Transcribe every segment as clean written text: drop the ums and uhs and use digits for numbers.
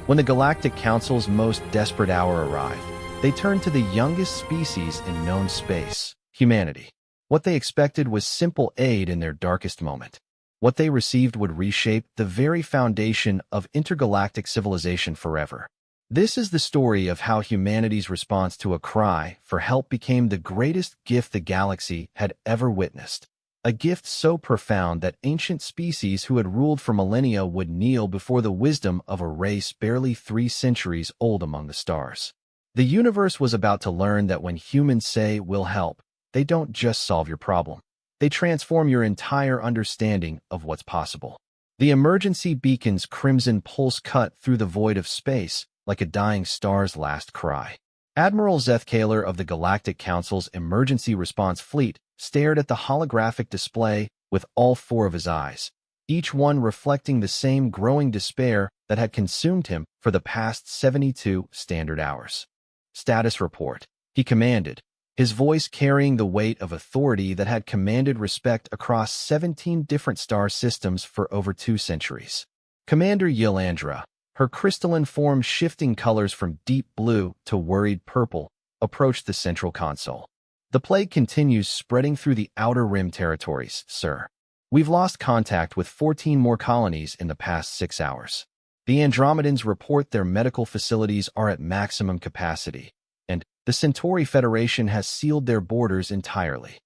When the Galactic Council's most desperate hour arrived, they turned to the youngest species in known space, humanity. What they expected was simple aid in their darkest moment. What they received would reshape the very foundation of intergalactic civilization forever. This is the story of how humanity's response to a cry for help became the greatest gift the galaxy had ever witnessed. A gift so profound that ancient species who had ruled for millennia would kneel before the wisdom of a race barely 3 centuries old among the stars. The universe was about to learn that when humans say, "we'll help," they don't just solve your problem. They transform your entire understanding of what's possible. The emergency beacon's crimson pulse cut through the void of space like a dying star's last cry. Admiral Zethkaler of the Galactic Council's Emergency Response Fleet stared at the holographic display with all 4 of his eyes, each one reflecting the same growing despair that had consumed him for the past 72 standard hours. "Status report," he commanded, his voice carrying the weight of authority that had commanded respect across 17 different star systems for over 2 centuries. Commander Yelandra, her crystalline form shifting colors from deep blue to worried purple, approached the central console. "The plague continues spreading through the Outer Rim territories, sir. We've lost contact with 14 more colonies in the past 6 hours. The Andromedans report their medical facilities are at maximum capacity, and the Centauri Federation has sealed their borders entirely."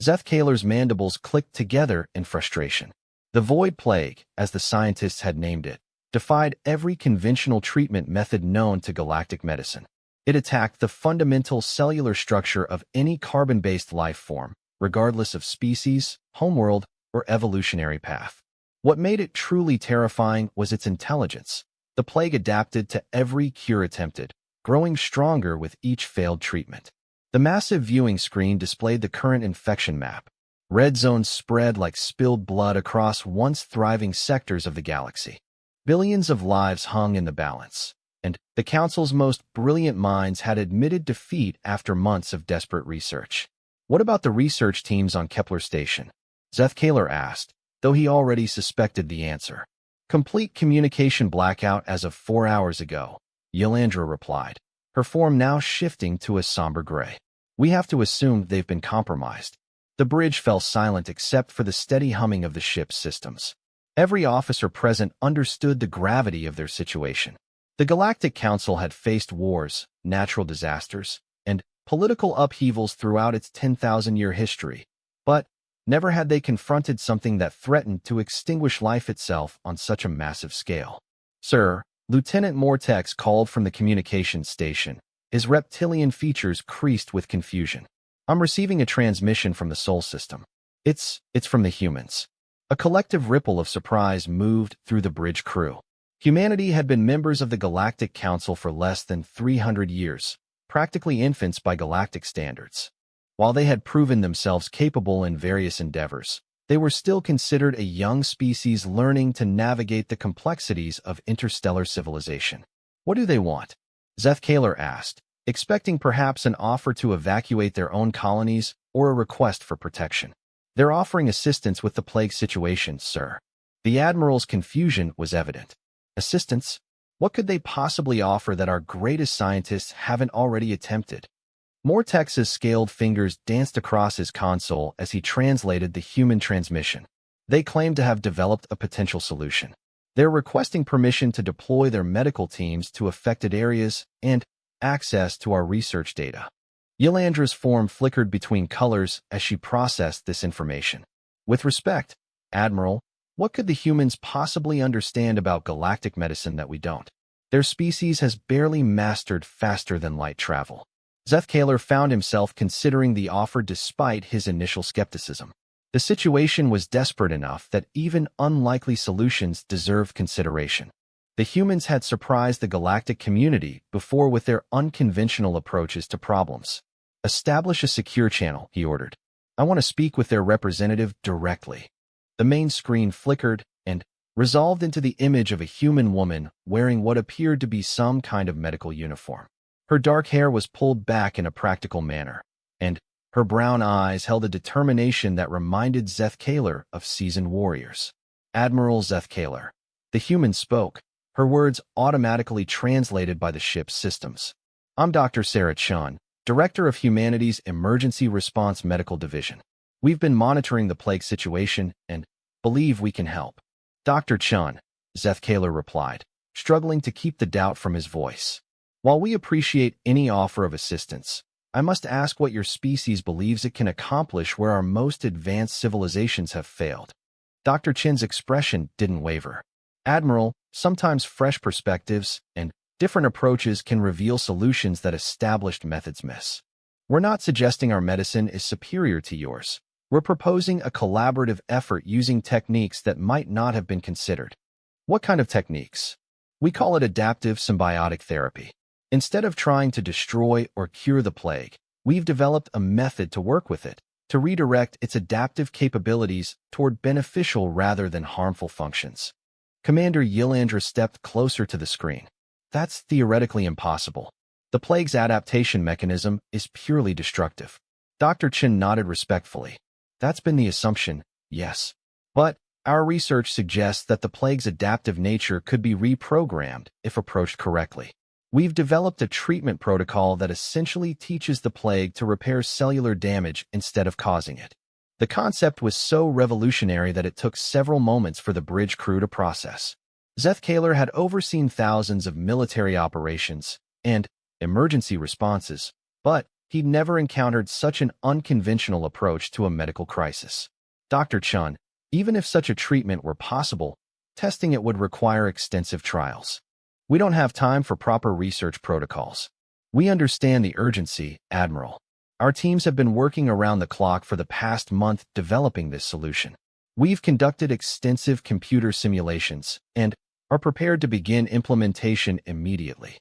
Zethkaler's mandibles clicked together in frustration. The Void Plague, as the scientists had named it, defied every conventional treatment method known to galactic medicine. It attacked the fundamental cellular structure of any carbon-based life form, regardless of species, homeworld, or evolutionary path. What made it truly terrifying was its intelligence. The plague adapted to every cure attempted, growing stronger with each failed treatment. The massive viewing screen displayed the current infection map. Red zones spread like spilled blood across once thriving sectors of the galaxy. Billions of lives hung in the balance, and the Council's most brilliant minds had admitted defeat after months of desperate research. "What about the research teams on Kepler Station?" Zethkaler asked, though he already suspected the answer. "Complete communication blackout as of 4 hours ago," Yelandra replied, her form now shifting to a somber gray. "We have to assume they've been compromised." The bridge fell silent except for the steady humming of the ship's systems. Every officer present understood the gravity of their situation. The Galactic Council had faced wars, natural disasters, and political upheavals throughout its 10,000-year history, but never had they confronted something that threatened to extinguish life itself on such a massive scale. "Sir," Lieutenant Mortex called from the communications station, his reptilian features creased with confusion. "I'm receiving a transmission from the Sol system. It's from the humans." A collective ripple of surprise moved through the bridge crew. Humanity had been members of the Galactic Council for less than 300 years, practically infants by galactic standards. While they had proven themselves capable in various endeavors, they were still considered a young species learning to navigate the complexities of interstellar civilization. "What do they want?" Zethkaler asked, expecting perhaps an offer to evacuate their own colonies or a request for protection. "They're offering assistance with the plague situation, sir." The Admiral's confusion was evident. "Assistance? What could they possibly offer that our greatest scientists haven't already attempted?" Mortex's scaled fingers danced across his console as he translated the human transmission. "They claim to have developed a potential solution. They're requesting permission to deploy their medical teams to affected areas and access to our research data." Yelandra's form flickered between colors as she processed this information. "With respect, Admiral, what could the humans possibly understand about galactic medicine that we don't? Their species has barely mastered faster-than-light travel." Zethkaler found himself considering the offer despite his initial skepticism. The situation was desperate enough that even unlikely solutions deserved consideration. The humans had surprised the galactic community before with their unconventional approaches to problems. "Establish a secure channel," he ordered. "I want to speak with their representative directly." The main screen flickered and resolved into the image of a human woman wearing what appeared to be some kind of medical uniform. Her dark hair was pulled back in a practical manner, and her brown eyes held a determination that reminded Zethkaler of seasoned warriors. "Admiral Zethkaler." The human spoke, her words automatically translated by the ship's systems. I'm Dr. Sarah Chun, Director of Humanity's Emergency Response Medical Division. We've been monitoring the plague situation and believe we can help. Dr. Chun, Zeth Kaler replied, struggling to keep the doubt from his voice. While we appreciate any offer of assistance, I must ask what your species believes it can accomplish where our most advanced civilizations have failed. Dr. Chin's expression didn't waver. Admiral, sometimes fresh perspectives and different approaches can reveal solutions that established methods miss. We're not suggesting our medicine is superior to yours. We're proposing a collaborative effort using techniques that might not have been considered. What kind of techniques? We call it adaptive symbiotic therapy. Instead of trying to destroy or cure the plague, we've developed a method to work with it, to redirect its adaptive capabilities toward beneficial rather than harmful functions. Commander Yilandra stepped closer to the screen. That's theoretically impossible. The plague's adaptation mechanism is purely destructive. Dr. Chin nodded respectfully. That's been the assumption, yes. But our research suggests that the plague's adaptive nature could be reprogrammed if approached correctly. We've developed a treatment protocol that essentially teaches the plague to repair cellular damage instead of causing it. The concept was so revolutionary that it took several moments for the bridge crew to process. Zeth Kaler had overseen thousands of military operations and emergency responses, but he'd never encountered such an unconventional approach to a medical crisis. Dr. Chun, even if such a treatment were possible, testing it would require extensive trials. We don't have time for proper research protocols. We understand the urgency, Admiral. Our teams have been working around the clock for the past month developing this solution. We've conducted extensive computer simulations and are prepared to begin implementation immediately.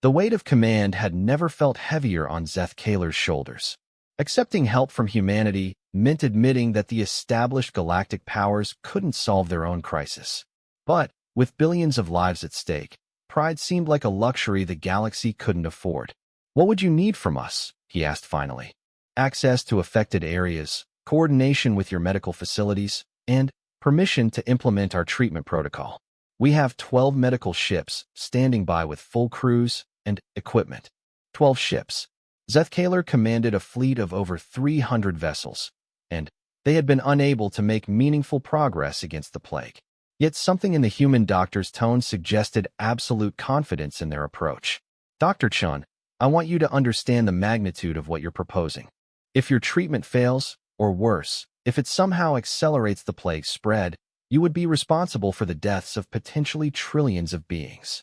The weight of command had never felt heavier on Zeth Kaler's shoulders. Accepting help from humanity meant admitting that the established galactic powers couldn't solve their own crisis. But, with billions of lives at stake, pride seemed like a luxury the galaxy couldn't afford. What would you need from us? He asked finally. Access to affected areas, coordination with your medical facilities, and permission to implement our treatment protocol. We have 12 medical ships standing by with full crews and equipment. 12 ships. Zeth Kaler commanded a fleet of over 300 vessels, and they had been unable to make meaningful progress against the plague. Yet something in the human doctor's tone suggested absolute confidence in their approach. Dr. Chun, I want you to understand the magnitude of what you're proposing. If your treatment fails, or worse, if it somehow accelerates the plague's spread, you would be responsible for the deaths of potentially trillions of beings.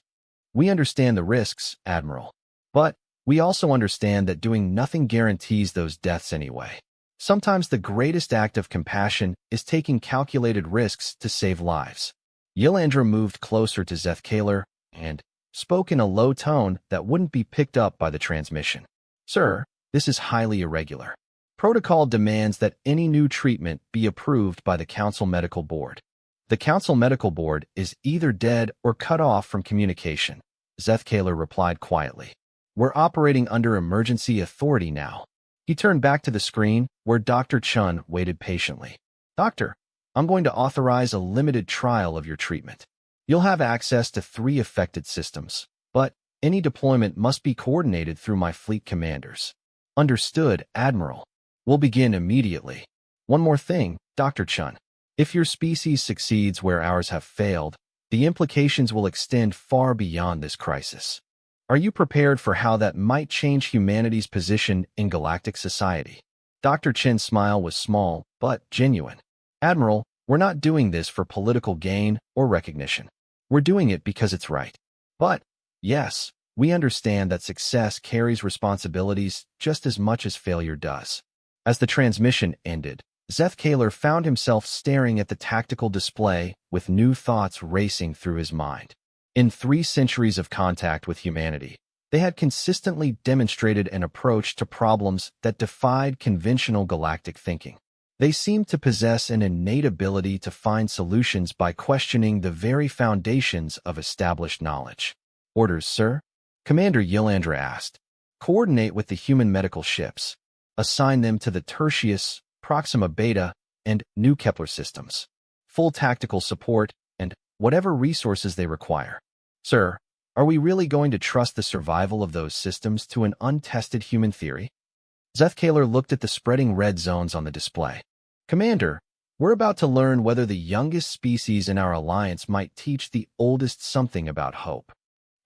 We understand the risks, Admiral, but we also understand that doing nothing guarantees those deaths anyway. Sometimes the greatest act of compassion is taking calculated risks to save lives. Yilandra moved closer to Zeth Kaler and spoke in a low tone that wouldn't be picked up by the transmission. Sir, this is highly irregular. Protocol demands that any new treatment be approved by the Council Medical Board. The Council Medical Board is either dead or cut off from communication, Zeth Kaler replied quietly. We're operating under emergency authority now. He turned back to the screen, where Dr. Chun waited patiently. Doctor, I'm going to authorize a limited trial of your treatment. You'll have access to 3 affected systems, but any deployment must be coordinated through my fleet commanders. Understood, Admiral. We'll begin immediately. One more thing, Dr. Chun. If your species succeeds where ours have failed, the implications will extend far beyond this crisis. Are you prepared for how that might change humanity's position in galactic society? Dr. Chin's smile was small, but genuine. Admiral, we're not doing this for political gain or recognition. We're doing it because it's right. But, yes, we understand that success carries responsibilities just as much as failure does. As the transmission ended, Zeth Kaler found himself staring at the tactical display with new thoughts racing through his mind. In 3 centuries of contact with humanity, they had consistently demonstrated an approach to problems that defied conventional galactic thinking. They seemed to possess an innate ability to find solutions by questioning the very foundations of established knowledge. Orders, sir? Commander Yilandra asked. Coordinate with the human medical ships. Assign them to the Tertius, Proxima Beta, and New Kepler systems. Full tactical support, and whatever resources they require. Sir, are we really going to trust the survival of those systems to an untested human theory? Zethkaler looked at the spreading red zones on the display. Commander, we're about to learn whether the youngest species in our alliance might teach the oldest something about hope.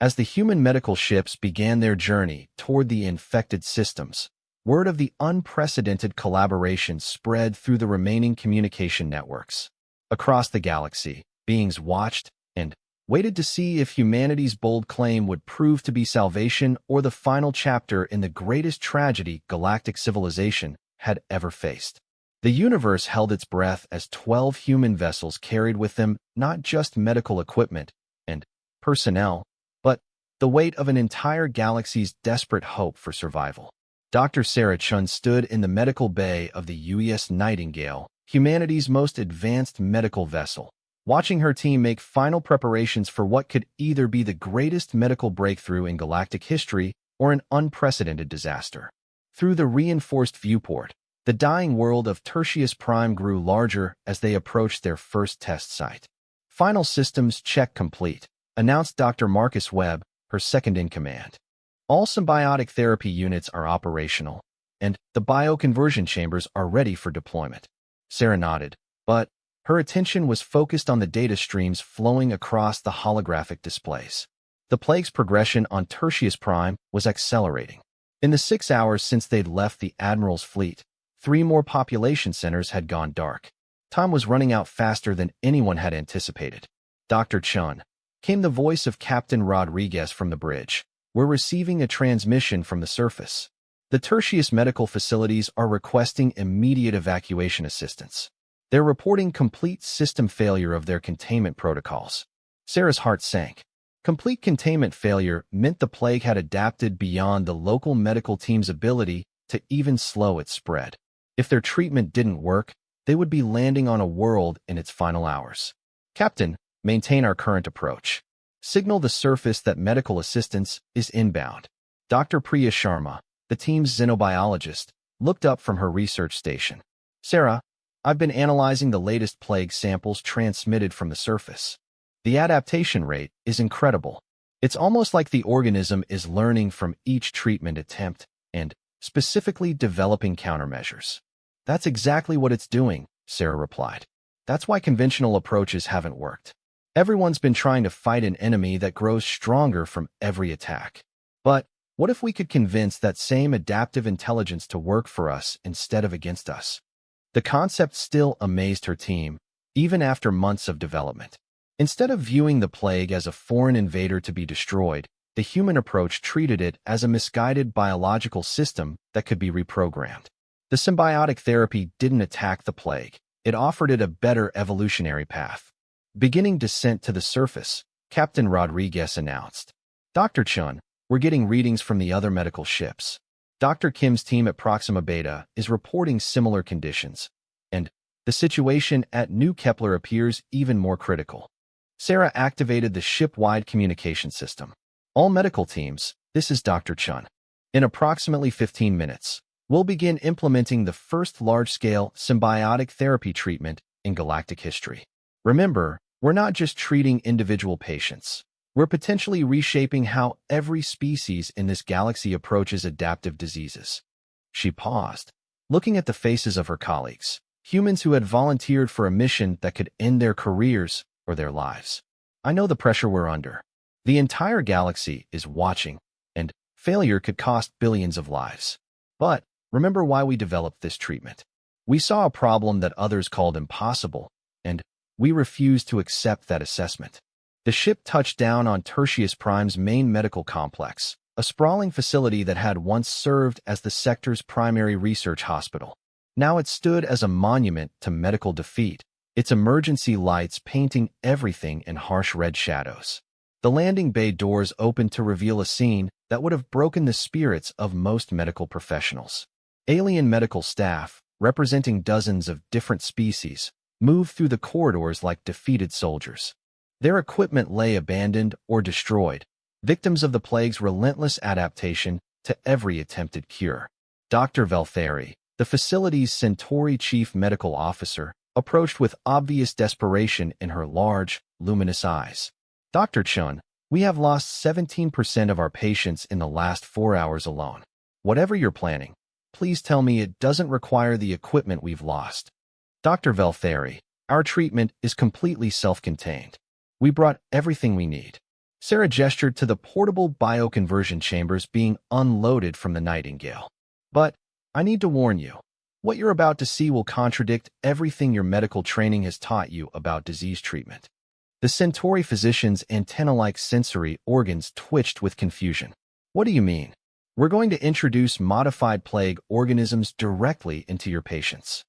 As the human medical ships began their journey toward the infected systems, word of the unprecedented collaboration spread through the remaining communication networks. Across the galaxy, beings watched and waited to see if humanity's bold claim would prove to be salvation or the final chapter in the greatest tragedy galactic civilization had ever faced. The universe held its breath as 12 human vessels carried with them not just medical equipment and personnel, but the weight of an entire galaxy's desperate hope for survival. Dr. Sarah Chun stood in the medical bay of the UES Nightingale, humanity's most advanced medical vessel, watching her team make final preparations for what could either be the greatest medical breakthrough in galactic history or an unprecedented disaster. Through the reinforced viewport, the dying world of Tertius Prime grew larger as they approached their first test site. Final systems check complete, announced Dr. Marcus Webb, her second-in-command. All symbiotic therapy units are operational, and the bioconversion chambers are ready for deployment. Sarah nodded, but her attention was focused on the data streams flowing across the holographic displays. The plague's progression on Tertius Prime was accelerating. In the 6 hours since they'd left the Admiral's fleet, 3 more population centers had gone dark. Time was running out faster than anyone had anticipated. Dr. Chun, came the voice of Captain Rodriguez from the bridge. We're receiving a transmission from the surface. The Tertius medical facilities are requesting immediate evacuation assistance. They're reporting complete system failure of their containment protocols. Sarah's heart sank. Complete containment failure meant the plague had adapted beyond the local medical team's ability to even slow its spread. If their treatment didn't work, they would be landing on a world in its final hours. Captain, maintain our current approach. Signal the surface that medical assistance is inbound. Dr. Priya Sharma, the team's xenobiologist, looked up from her research station. Sarah, I've been analyzing the latest plague samples transmitted from the surface. The adaptation rate is incredible. It's almost like the organism is learning from each treatment attempt and specifically developing countermeasures. That's exactly what it's doing, Sarah replied. That's why conventional approaches haven't worked. Everyone's been trying to fight an enemy that grows stronger from every attack. But what if we could convince that same adaptive intelligence to work for us instead of against us? The concept still amazed her team, even after months of development. Instead of viewing the plague as a foreign invader to be destroyed, the human approach treated it as a misguided biological system that could be reprogrammed. The symbiotic therapy didn't attack the plague. It offered it a better evolutionary path. Beginning descent to the surface, Captain Rodriguez announced. Dr. Chun, we're getting readings from the other medical ships. Dr. Kim's team at Proxima Beta is reporting similar conditions, and the situation at New Kepler appears even more critical. Sarah activated the ship-wide communication system. All medical teams, this is Dr. Chun. In approximately 15 minutes, we'll begin implementing the first large-scale symbiotic therapy treatment in galactic history. Remember, we're not just treating individual patients. We're potentially reshaping how every species in this galaxy approaches adaptive diseases. She paused, looking at the faces of her colleagues, humans who had volunteered for a mission that could end their careers or their lives. I know the pressure we're under. The entire galaxy is watching, and failure could cost billions of lives. But remember why we developed this treatment. We saw a problem that others called impossible, and we refused to accept that assessment. The ship touched down on Tertius Prime's main medical complex, a sprawling facility that had once served as the sector's primary research hospital. Now it stood as a monument to medical defeat, its emergency lights painting everything in harsh red shadows. The landing bay doors opened to reveal a scene that would have broken the spirits of most medical professionals. Alien medical staff, representing dozens of different species, moved through the corridors like defeated soldiers. Their equipment lay abandoned or destroyed, victims of the plague's relentless adaptation to every attempted cure. Dr. Veltheri, the facility's Centauri chief medical officer, approached with obvious desperation in her large, luminous eyes. Dr. Chun, We have lost 17% of our patients in the last 4 hours alone. Whatever you're planning, please tell me it doesn't require the equipment we've lost. Dr. Veltheri, our treatment is completely self-contained. We brought everything we need. Sarah gestured to the portable bioconversion chambers being unloaded from the Nightingale. But I need to warn you, what you're about to see will contradict everything your medical training has taught you about disease treatment. The Centauri physician's antenna-like sensory organs twitched with confusion. What do you mean? We're going to introduce modified plague organisms directly into your patients.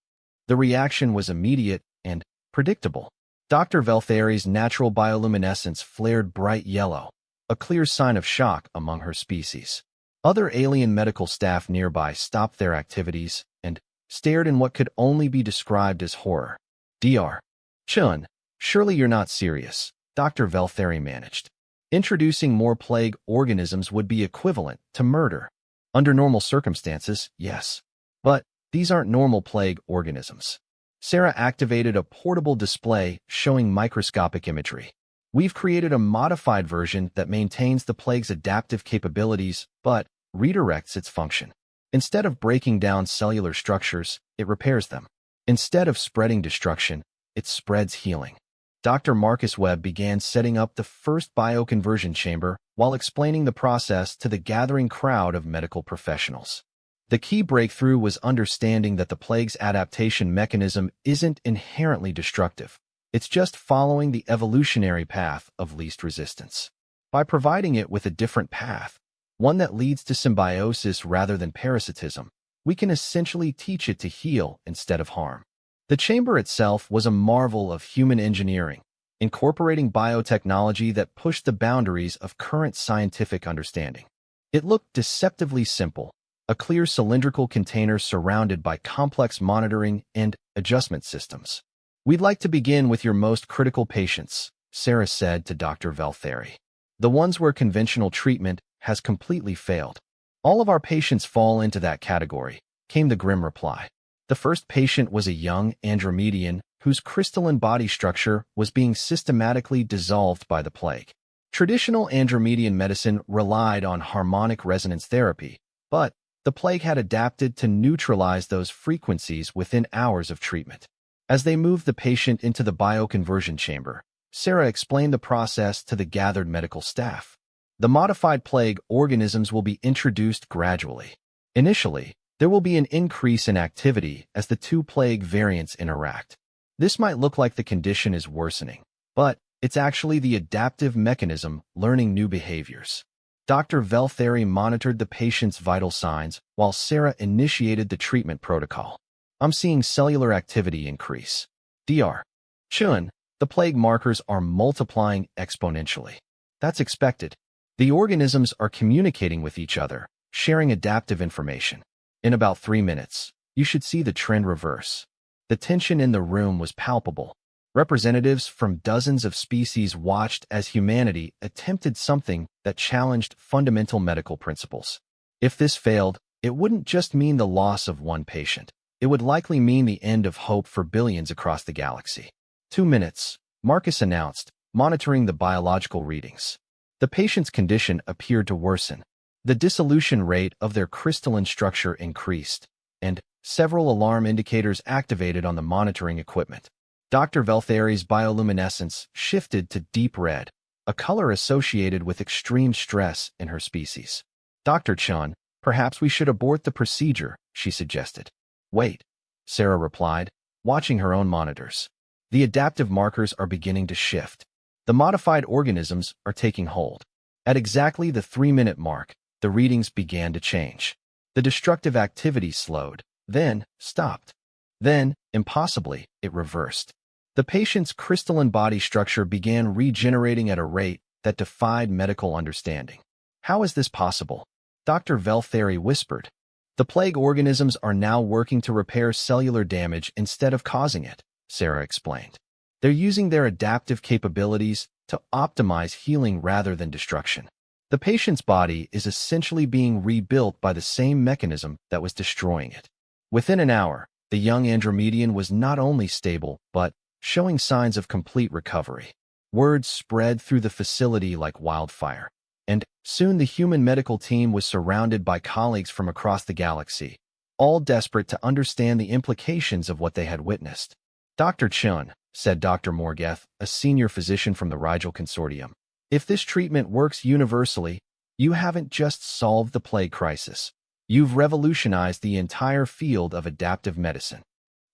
The reaction was immediate and predictable. Dr. Veltheri's natural bioluminescence flared bright yellow, a clear sign of shock among her species. Other alien medical staff nearby stopped their activities and stared in what could only be described as horror. Dr. Chun, surely you're not serious, Dr. Veltheri managed. Introducing more plague organisms would be equivalent to murder. Under normal circumstances, yes. But these aren't normal plague organisms. Sarah activated a portable display showing microscopic imagery. We've created a modified version that maintains the plague's adaptive capabilities, but redirects its function. Instead of breaking down cellular structures, it repairs them. Instead of spreading destruction, it spreads healing. Dr. Marcus Webb began setting up the first bioconversion chamber while explaining the process to the gathering crowd of medical professionals. The key breakthrough was understanding that the plague's adaptation mechanism isn't inherently destructive. It's just following the evolutionary path of least resistance. By providing it with a different path, one that leads to symbiosis rather than parasitism, we can essentially teach it to heal instead of harm. The chamber itself was a marvel of human engineering, incorporating biotechnology that pushed the boundaries of current scientific understanding. It looked deceptively simple, a clear cylindrical container surrounded by complex monitoring and adjustment systems. We'd like to begin with your most critical patients, Sarah said to Dr. Veltheri. The ones where conventional treatment has completely failed. All of our patients fall into that category, came the grim reply. The first patient was a young Andromedian whose crystalline body structure was being systematically dissolved by the plague. Traditional Andromedian medicine relied on harmonic resonance therapy, but the plague had adapted to neutralize those frequencies within hours of treatment. As they moved the patient into the bioconversion chamber, Sarah explained the process to the gathered medical staff. The modified plague organisms will be introduced gradually. Initially, there will be an increase in activity as the two plague variants interact. This might look like the condition is worsening, but it's actually the adaptive mechanism learning new behaviors. Dr. Veltheri monitored the patient's vital signs while Sarah initiated the treatment protocol. I'm seeing cellular activity increase. Dr. Chun, the plague markers are multiplying exponentially. That's expected. The organisms are communicating with each other, sharing adaptive information. In about 3 minutes, you should see the trend reverse. The tension in the room was palpable. Representatives from dozens of species watched as humanity attempted something that challenged fundamental medical principles. If this failed, it wouldn't just mean the loss of one patient. It would likely mean the end of hope for billions across the galaxy. 2 minutes, Marcus announced, monitoring the biological readings. The patient's condition appeared to worsen. The dissolution rate of their crystalline structure increased, and several alarm indicators activated on the monitoring equipment. Dr. Veltheri's bioluminescence shifted to deep red, a color associated with extreme stress in her species. Dr. Chun, perhaps we should abort the procedure, she suggested. Wait, Sarah replied, watching her own monitors. The adaptive markers are beginning to shift. The modified organisms are taking hold. At exactly the 3-minute mark, the readings began to change. The destructive activity slowed, then stopped. Then, impossibly, it reversed. The patient's crystalline body structure began regenerating at a rate that defied medical understanding. How is this possible? Dr. Veltheri whispered. The plague organisms are now working to repair cellular damage instead of causing it, Sarah explained. They're using their adaptive capabilities to optimize healing rather than destruction. The patient's body is essentially being rebuilt by the same mechanism that was destroying it. Within an hour, the young Andromedian was not only stable, but showing signs of complete recovery. Word spread through the facility like wildfire, and soon the human medical team was surrounded by colleagues from across the galaxy, all desperate to understand the implications of what they had witnessed. "Dr. Chun," said Dr. Morgeth, a senior physician from the Rigel Consortium, "if this treatment works universally, you haven't just solved the plague crisis. You've revolutionized the entire field of adaptive medicine."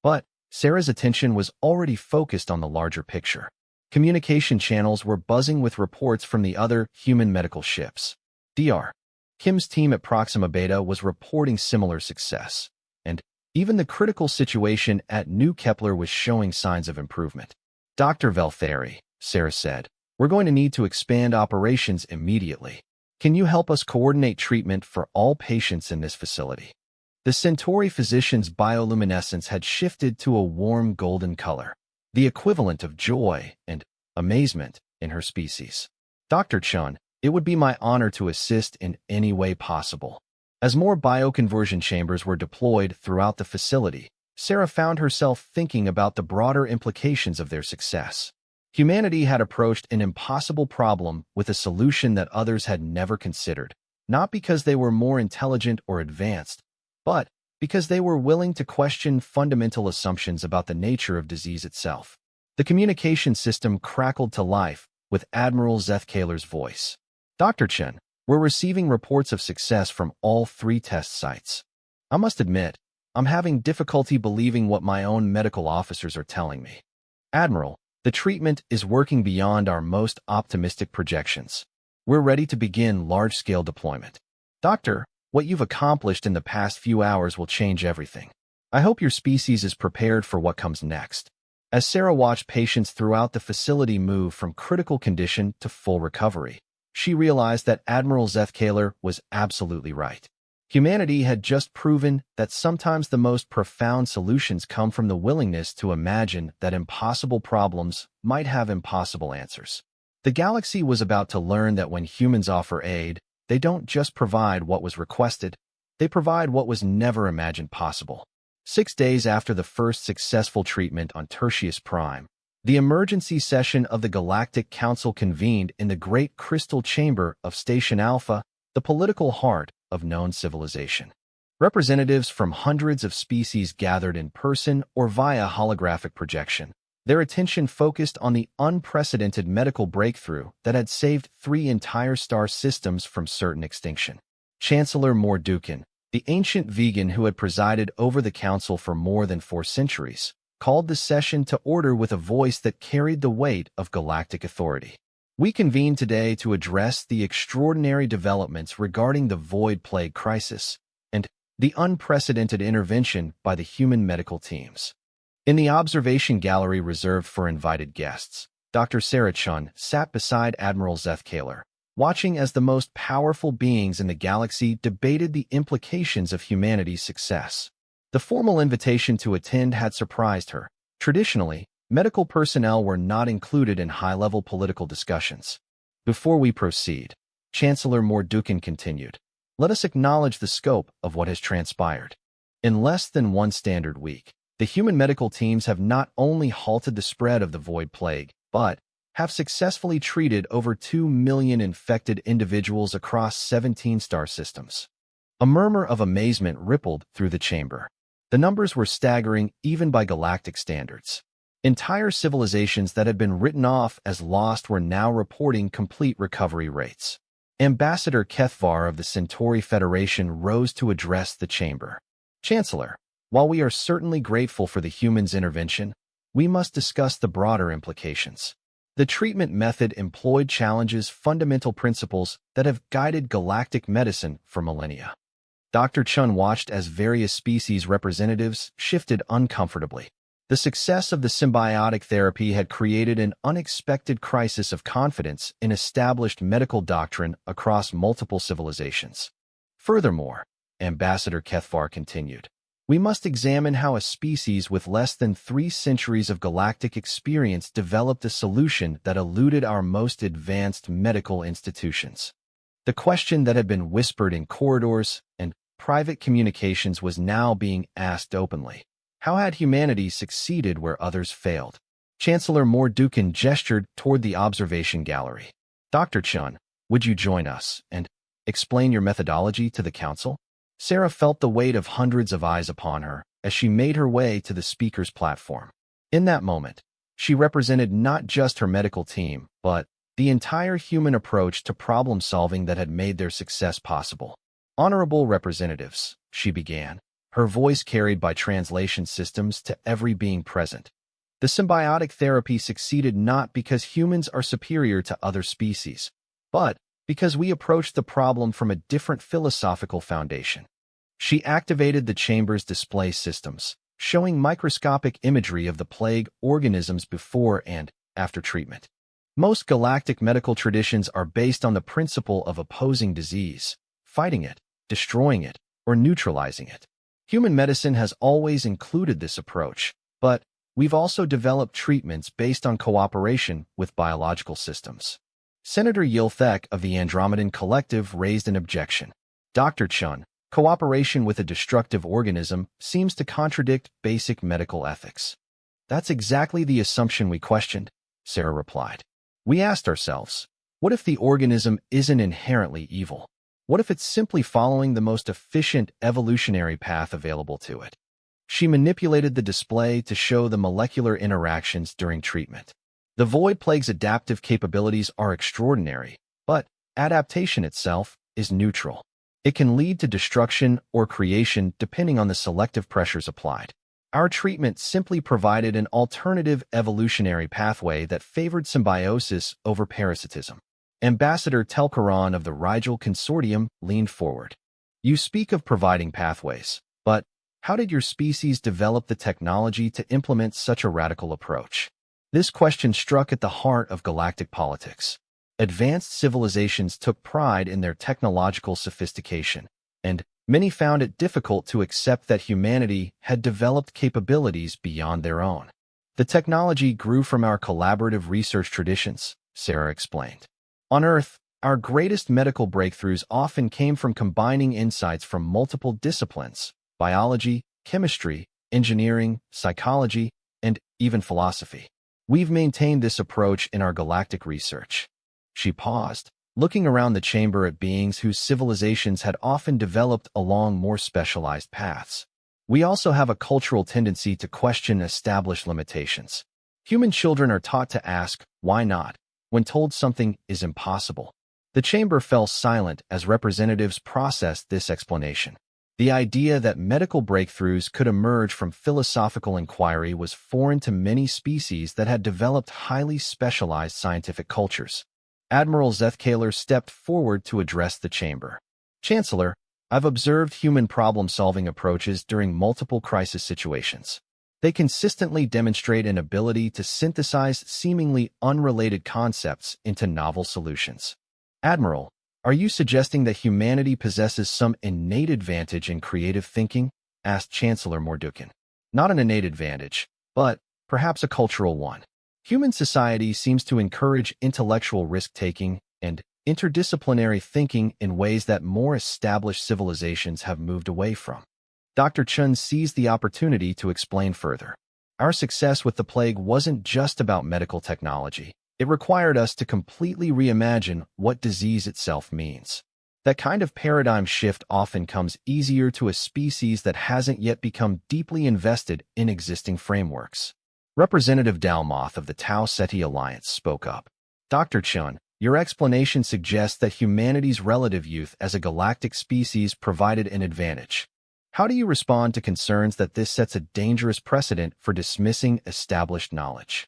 But Sarah's attention was already focused on the larger picture. Communication channels were buzzing with reports from the other human medical ships. Dr. Kim's team at Proxima Beta was reporting similar success, and even the critical situation at New Kepler was showing signs of improvement. "Dr. Veltheri," Sarah said, "we're going to need to expand operations immediately. Can you help us coordinate treatment for all patients in this facility?" The Centauri physician's bioluminescence had shifted to a warm golden color, the equivalent of joy and amazement in her species. "Dr. Chun, it would be my honor to assist in any way possible." As more bioconversion chambers were deployed throughout the facility, Sarah found herself thinking about the broader implications of their success. Humanity had approached an impossible problem with a solution that others had never considered, not because they were more intelligent or advanced, but because they were willing to question fundamental assumptions about the nature of disease itself. The communication system crackled to life with Admiral Zethkaler's voice. "Dr. Chen, we're receiving reports of success from all 3 test sites. I must admit, I'm having difficulty believing what my own medical officers are telling me. Admiral, the treatment is working beyond our most optimistic projections. We're ready to begin large-scale deployment. Doctor, what you've accomplished in the past few hours will change everything. I hope your species is prepared for what comes next." As Sarah watched patients throughout the facility move from critical condition to full recovery, she realized that Admiral Zethkaler was absolutely right. Humanity had just proven that sometimes the most profound solutions come from the willingness to imagine that impossible problems might have impossible answers. The galaxy was about to learn that when humans offer aid, they don't just provide what was requested, they provide what was never imagined possible. 6 days after the first successful treatment on Tertius Prime, the emergency session of the Galactic Council convened in the Great Crystal Chamber of Station Alpha, the political heart of known civilization. Representatives from hundreds of species gathered in person or via holographic projection, their attention focused on the unprecedented medical breakthrough that had saved 3 entire star systems from certain extinction. Chancellor Mordukin, the ancient vegan who had presided over the council for more than 4 centuries, called the session to order with a voice that carried the weight of galactic authority. "We convene today to address the extraordinary developments regarding the void plague crisis and the unprecedented intervention by the human medical teams." In the observation gallery reserved for invited guests, Dr. Sarah Chun sat beside Admiral Zethkaler, watching as the most powerful beings in the galaxy debated the implications of humanity's success. The formal invitation to attend had surprised her. Traditionally, medical personnel were not included in high-level political discussions. "Before we proceed," Chancellor Mordukin continued, "let us acknowledge the scope of what has transpired. In less than 1 standard week, the human medical teams have not only halted the spread of the void plague, but have successfully treated over 2 million infected individuals across 17 star systems." A murmur of amazement rippled through the chamber. The numbers were staggering even by galactic standards. Entire civilizations that had been written off as lost were now reporting complete recovery rates. Ambassador Kethvar of the Centauri Federation rose to address the chamber. "Chancellor, while we are certainly grateful for the humans' intervention, we must discuss the broader implications. The treatment method employed challenges fundamental principles that have guided galactic medicine for millennia." Dr. Chun watched as various species representatives shifted uncomfortably. The success of the symbiotic therapy had created an unexpected crisis of confidence in established medical doctrine across multiple civilizations. "Furthermore," Ambassador Kethvar continued, "we must examine how a species with less than 3 centuries of galactic experience developed a solution that eluded our most advanced medical institutions." The question that had been whispered in corridors and private communications was now being asked openly. How had humanity succeeded where others failed? Chancellor Mordukin gestured toward the observation gallery. Dr. Chun, would you join us and explain your methodology to the council? Sarah felt the weight of hundreds of eyes upon her as she made her way to the speaker's platform. In that moment, she represented not just her medical team, but the entire human approach to problem-solving that had made their success possible. Honorable representatives, she began, her voice carried by translation systems to every being present. The symbiotic therapy succeeded not because humans are superior to other species, but because we approached the problem from a different philosophical foundation. She activated the chamber's display systems, showing microscopic imagery of the plague organisms before and after treatment. Most galactic medical traditions are based on the principle of opposing disease, fighting it, destroying it, or neutralizing it. Human medicine has always included this approach, but we've also developed treatments based on cooperation with biological systems. Senator Yilthek of the Andromedan Collective raised an objection. Dr. Chun, cooperation with a destructive organism seems to contradict basic medical ethics. That's exactly the assumption we questioned, Sarah replied. We asked ourselves, what if the organism isn't inherently evil? What if it's simply following the most efficient evolutionary path available to it? She manipulated the display to show the molecular interactions during treatment. The void plague's adaptive capabilities are extraordinary, but adaptation itself is neutral. It can lead to destruction or creation depending on the selective pressures applied. Our treatment simply provided an alternative evolutionary pathway that favored symbiosis over parasitism. Ambassador Telkaran of the Rigel Consortium leaned forward. You speak of providing pathways, but how did your species develop the technology to implement such a radical approach? This question struck at the heart of galactic politics. Advanced civilizations took pride in their technological sophistication, and many found it difficult to accept that humanity had developed capabilities beyond their own. The technology grew from our collaborative research traditions, Sarah explained. On Earth, our greatest medical breakthroughs often came from combining insights from multiple disciplines: biology, chemistry, engineering, psychology, and even philosophy. We've maintained this approach in our galactic research. She paused, looking around the chamber at beings whose civilizations had often developed along more specialized paths. We also have a cultural tendency to question established limitations. Human children are taught to ask, why not, when told something is impossible. The chamber fell silent as representatives processed this explanation. The idea that medical breakthroughs could emerge from philosophical inquiry was foreign to many species that had developed highly specialized scientific cultures. Admiral Zethkaler stepped forward to address the chamber. Chancellor, I've observed human problem-solving approaches during multiple crisis situations. They consistently demonstrate an ability to synthesize seemingly unrelated concepts into novel solutions. Admiral, are you suggesting that humanity possesses some innate advantage in creative thinking? Asked Chancellor Mordukin. Not an innate advantage, but perhaps a cultural one. Human society seems to encourage intellectual risk-taking and interdisciplinary thinking in ways that more established civilizations have moved away from. Dr. Chun seized the opportunity to explain further. Our success with the plague wasn't just about medical technology. It required us to completely reimagine what disease itself means. That kind of paradigm shift often comes easier to a species that hasn't yet become deeply invested in existing frameworks. Representative Dalmoth of the Tau Ceti Alliance spoke up. Dr. Chun, your explanation suggests that humanity's relative youth as a galactic species provided an advantage. How do you respond to concerns that this sets a dangerous precedent for dismissing established knowledge?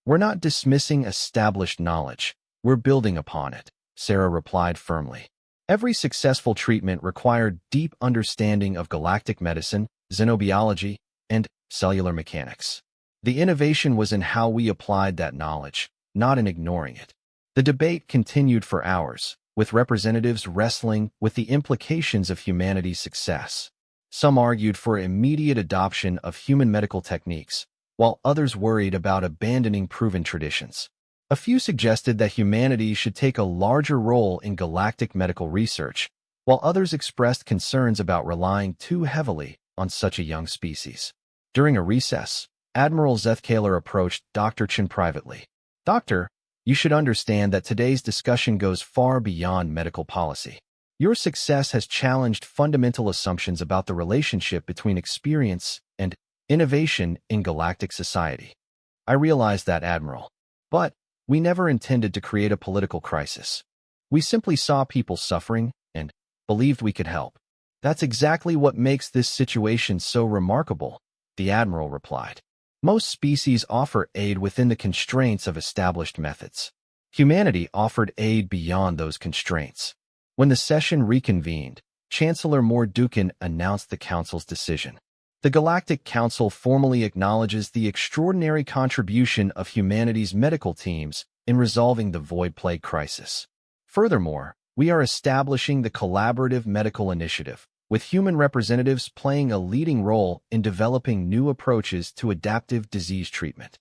We're not dismissing established knowledge. We're building upon it, Sarah replied firmly. Every successful treatment required deep understanding of galactic medicine, xenobiology, and cellular mechanics. The innovation was in how we applied that knowledge, not in ignoring it. The debate continued for hours, with representatives wrestling with the implications of humanity's success. Some argued for immediate adoption of human medical techniques, while others worried about abandoning proven traditions. A few suggested that humanity should take a larger role in galactic medical research, while others expressed concerns about relying too heavily on such a young species. During a recess, Admiral Zethkaler approached Dr. Chen privately. Doctor, you should understand that today's discussion goes far beyond medical policy. Your success has challenged fundamental assumptions about the relationship between experience and innovation in galactic society. I realize that, Admiral. But we never intended to create a political crisis. We simply saw people suffering and believed we could help. That's exactly what makes this situation so remarkable, the Admiral replied. Most species offer aid within the constraints of established methods. Humanity offered aid beyond those constraints. When the session reconvened, Chancellor Mordukin announced the Council's decision. The Galactic Council formally acknowledges the extraordinary contribution of humanity's medical teams in resolving the void plague crisis. Furthermore, we are establishing the Collaborative Medical Initiative, with human representatives playing a leading role in developing new approaches to adaptive disease treatment.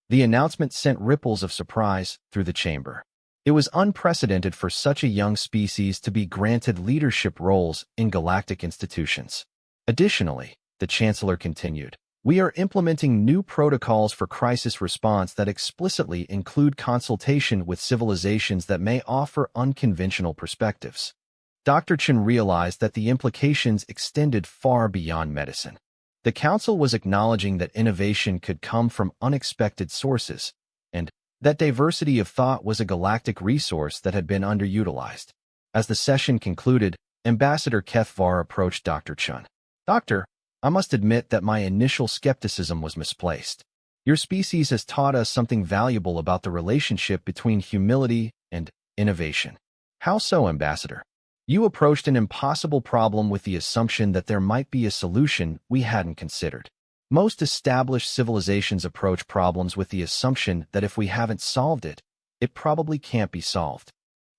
The announcement sent ripples of surprise through the chamber. It was unprecedented for such a young species to be granted leadership roles in galactic institutions. Additionally, the Chancellor continued, we are implementing new protocols for crisis response that explicitly include consultation with civilizations that may offer unconventional perspectives. Dr. Chen realized that the implications extended far beyond medicine. The Council was acknowledging that innovation could come from unexpected sources, and that diversity of thought was a galactic resource that had been underutilized. As the session concluded, Ambassador Kethvar approached Dr. Chen. Doctor, I must admit that my initial skepticism was misplaced. Your species has taught us something valuable about the relationship between humility and innovation. How so, Ambassador? You approached an impossible problem with the assumption that there might be a solution we hadn't considered. Most established civilizations approach problems with the assumption that if we haven't solved it, it probably can't be solved.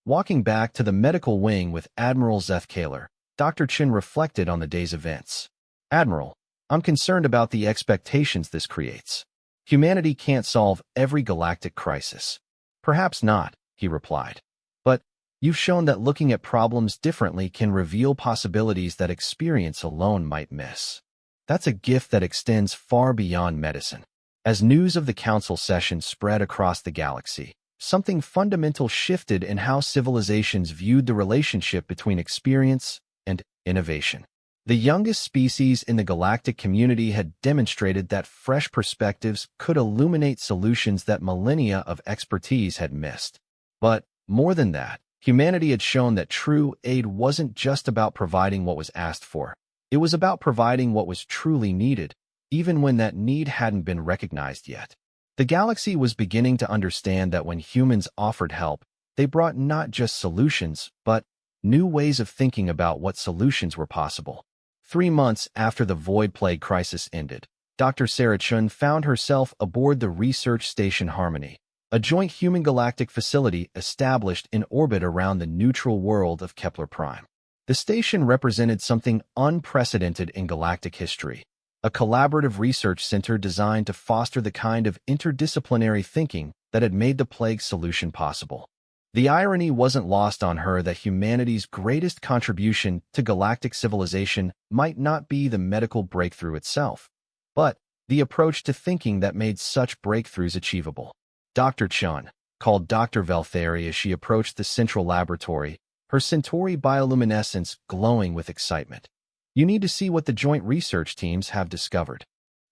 Walking back to the medical wing with Admiral Zethkaler, Dr. Chen reflected on the day's events. Admiral, I'm concerned about the expectations this creates. Humanity can't solve every galactic crisis. Perhaps not, he replied. But you've shown that looking at problems differently can reveal possibilities that experience alone might miss. That's a gift that extends far beyond medicine. As news of the Council session spread across the galaxy, something fundamental shifted in how civilizations viewed the relationship between experience and innovation. The youngest species in the galactic community had demonstrated that fresh perspectives could illuminate solutions that millennia of expertise had missed. But more than that, humanity had shown that true aid wasn't just about providing what was asked for. It was about providing what was truly needed, even when that need hadn't been recognized yet. The galaxy was beginning to understand that when humans offered help, they brought not just solutions, but new ways of thinking about what solutions were possible. 3 months after the void plague crisis ended, Dr. Sarah Chun found herself aboard the research station Harmony, a joint human galactic facility established in orbit around the neutral world of Kepler Prime. The station represented something unprecedented in galactic history, a collaborative research center designed to foster the kind of interdisciplinary thinking that had made the plague solution possible. The irony wasn't lost on her that humanity's greatest contribution to galactic civilization might not be the medical breakthrough itself, but the approach to thinking that made such breakthroughs achievable. Dr. Chun called Dr. Veltheri as she approached the central laboratory, her Centauri bioluminescence glowing with excitement. You need to see what the joint research teams have discovered.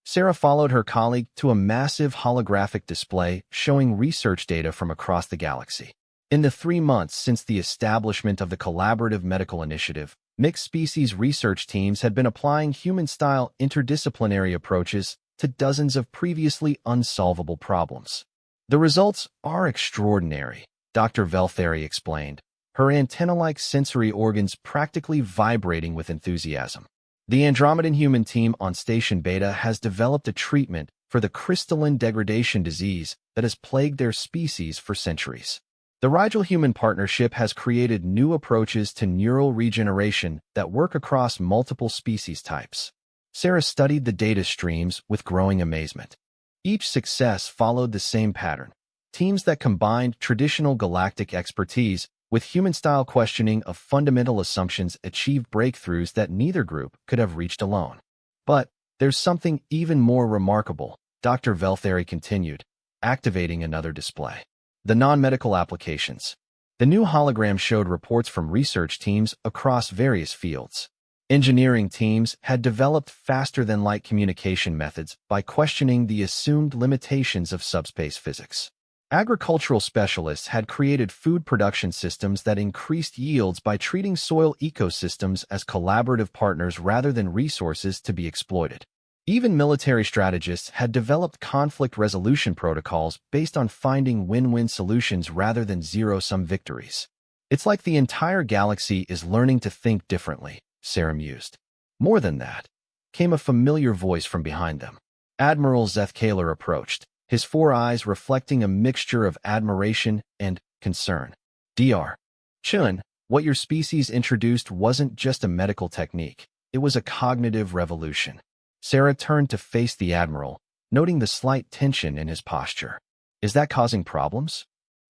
Sarah followed her colleague to a massive holographic display showing research data from across the galaxy. In the 3 months since the establishment of the Collaborative Medical Initiative, mixed species research teams had been applying human-style interdisciplinary approaches to dozens of previously unsolvable problems. The results are extraordinary, Dr. Veltheri explained, her antenna-like sensory organs practically vibrating with enthusiasm. The Andromedan human team on Station Beta has developed a treatment for the crystalline degradation disease that has plagued their species for centuries. The Rigel-Human Partnership has created new approaches to neural regeneration that work across multiple species types. Sarah studied the data streams with growing amazement. Each success followed the same pattern. Teams that combined traditional galactic expertise with human-style questioning of fundamental assumptions achieved breakthroughs that neither group could have reached alone. But there's something even more remarkable. Dr. Veltheri continued, activating another display. The non-medical applications. The new hologram showed reports from research teams across various fields. Engineering teams had developed faster-than-light communication methods by questioning the assumed limitations of subspace physics. Agricultural specialists had created food production systems that increased yields by treating soil ecosystems as collaborative partners rather than resources to be exploited. Even military strategists had developed conflict resolution protocols based on finding win-win solutions rather than zero-sum victories. It's like the entire galaxy is learning to think differently, Sarah mused. More than that, came a familiar voice from behind them. Admiral Zethkaler approached, his four eyes reflecting a mixture of admiration and concern. Dr. Chun, what your species introduced wasn't just a medical technique, it was a cognitive revolution. Sarah turned to face the Admiral, noting the slight tension in his posture. Is that causing problems?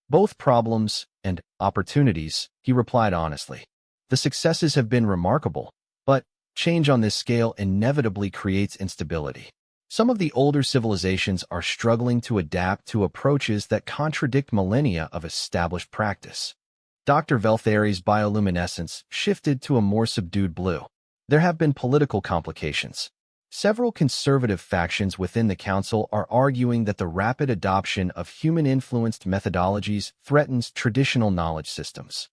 Both problems and opportunities, he replied honestly. The successes have been remarkable, but change on this scale inevitably creates instability. Some of the older civilizations are struggling to adapt to approaches that contradict millennia of established practice. Dr. Veltheri's bioluminescence shifted to a more subdued blue. There have been political complications. Several conservative factions within the Council are arguing that the rapid adoption of human-influenced methodologies threatens traditional knowledge systems.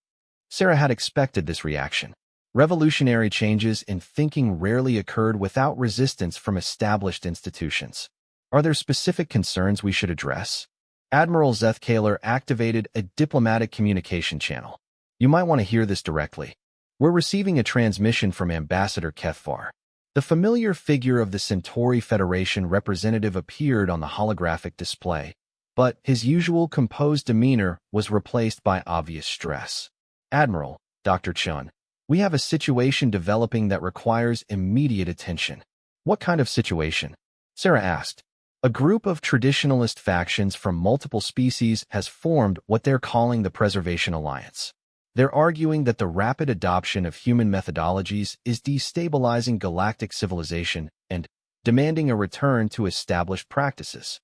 Sarah had expected this reaction. Revolutionary changes in thinking rarely occurred without resistance from established institutions. Are there specific concerns we should address? Admiral Zethkaler activated a diplomatic communication channel. You might want to hear this directly. We're receiving a transmission from Ambassador Kethvar. The familiar figure of the Centauri Federation representative appeared on the holographic display, but his usual composed demeanor was replaced by obvious stress. Admiral, Dr. Chun, we have a situation developing that requires immediate attention. What kind of situation? Sarah asked. A group of traditionalist factions from multiple species has formed what they're calling the Preservation Alliance. They're arguing that the rapid adoption of human methodologies is destabilizing galactic civilization and demanding a return to established practices.